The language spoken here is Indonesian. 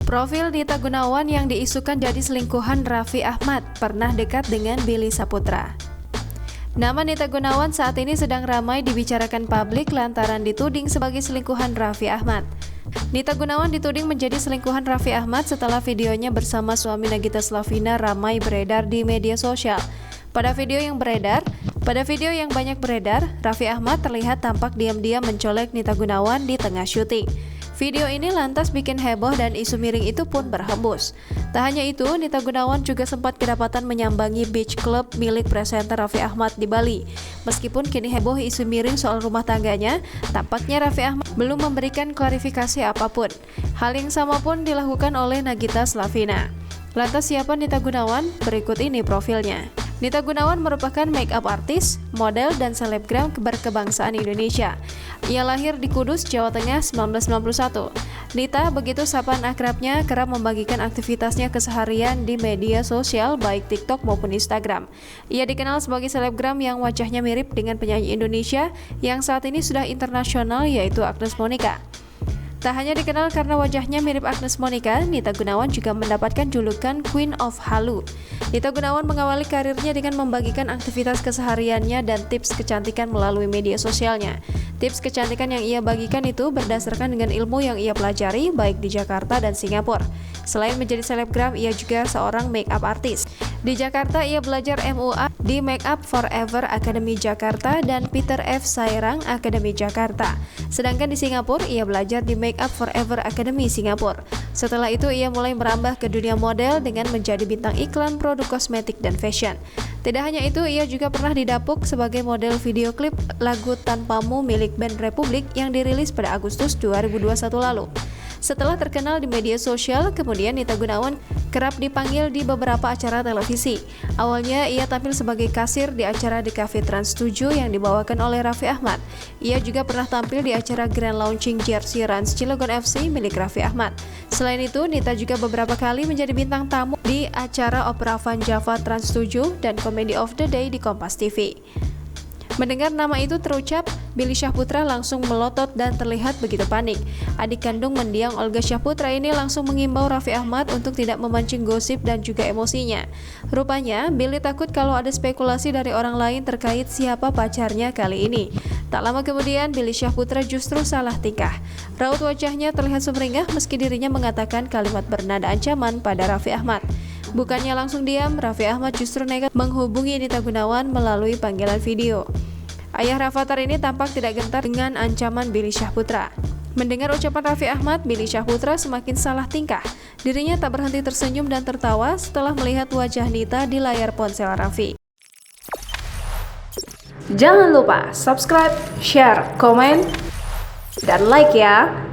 Profil Nita Gunawan yang diisukan jadi selingkuhan Raffi Ahmad pernah dekat dengan Billy Saputra. Nama Nita Gunawan saat ini sedang ramai dibicarakan publik lantaran dituding sebagai selingkuhan Raffi Ahmad. Nita Gunawan dituding menjadi selingkuhan Raffi Ahmad setelah videonya bersama suami Nagita Slavina ramai beredar di media sosial. Pada video yang banyak beredar, Raffi Ahmad terlihat tampak diam-diam mencolek Nita Gunawan di tengah syuting. Video ini lantas bikin heboh dan isu miring itu pun berhembus. Tak hanya itu, Nita Gunawan juga sempat kedapatan menyambangi beach club milik presenter Raffi Ahmad di Bali. Meskipun kini heboh isu miring soal rumah tangganya, tampaknya Raffi Ahmad belum memberikan klarifikasi apapun. Hal yang sama pun dilakukan oleh Nagita Slavina. Lantas siapa Nita Gunawan? Berikut ini profilnya. Nita Gunawan merupakan make-up artis, model, dan selebgram berkebangsaan Indonesia. Ia lahir di Kudus, Jawa Tengah 1991. Nita, begitu sapaan akrabnya, kerap membagikan aktivitasnya keseharian di media sosial baik TikTok maupun Instagram. Ia dikenal sebagai selebgram yang wajahnya mirip dengan penyanyi Indonesia yang saat ini sudah internasional yaitu Agnes Monica. Tak hanya dikenal karena wajahnya mirip Agnes Monica, Nita Gunawan juga mendapatkan julukan Queen of Halu. Nita Gunawan mengawali karirnya dengan membagikan aktivitas kesehariannya dan tips kecantikan melalui media sosialnya. Tips kecantikan yang ia bagikan itu berdasarkan dengan ilmu yang ia pelajari baik di Jakarta dan Singapura. Selain menjadi selebgram, ia juga seorang make-up artist. Di Jakarta, ia belajar MUA di Makeup Forever Academy Jakarta dan Peter F. Sairang Academy Jakarta. Sedangkan di Singapura, ia belajar di Makeup Forever Academy Singapura. Setelah itu, ia mulai merambah ke dunia model dengan menjadi bintang iklan produk kosmetik dan fashion. Tidak hanya itu, ia juga pernah didapuk sebagai model video klip lagu Tanpamu milik band Republik yang dirilis pada Agustus 2021 lalu. Setelah terkenal di media sosial, kemudian Nita Gunawan kerap dipanggil di beberapa acara televisi. Awalnya ia tampil sebagai kasir di acara di Cafe Trans 7 yang dibawakan oleh Raffi Ahmad. Ia juga pernah tampil di acara Grand Launching Jersey Rans Cilegon FC milik Raffi Ahmad. Selain itu, Nita juga beberapa kali menjadi bintang tamu di acara Opera Van Java Trans 7 dan Comedy of the Day di Kompas TV. Mendengar nama itu terucap, Billy Syahputra langsung melotot dan terlihat begitu panik. Adik kandung mendiang Olga Syahputra ini langsung mengimbau Raffi Ahmad untuk tidak memancing gosip dan juga emosinya. Rupanya, Billy takut kalau ada spekulasi dari orang lain terkait siapa pacarnya kali ini. Tak lama kemudian, Billy Syahputra justru salah tingkah. Raut wajahnya terlihat sumringah meski dirinya mengatakan kalimat bernada ancaman pada Raffi Ahmad. Bukannya langsung diam, Raffi Ahmad justru nekat menghubungi Nita Gunawan melalui panggilan video. Ayah Rafathar ini tampak tidak gentar dengan ancaman Billy Syahputra. Mendengar ucapan Raffi Ahmad, Billy Syahputra semakin salah tingkah. Dirinya tak berhenti tersenyum dan tertawa setelah melihat wajah Nita di layar ponsel Raffi. Jangan lupa subscribe, share, komen, dan like ya!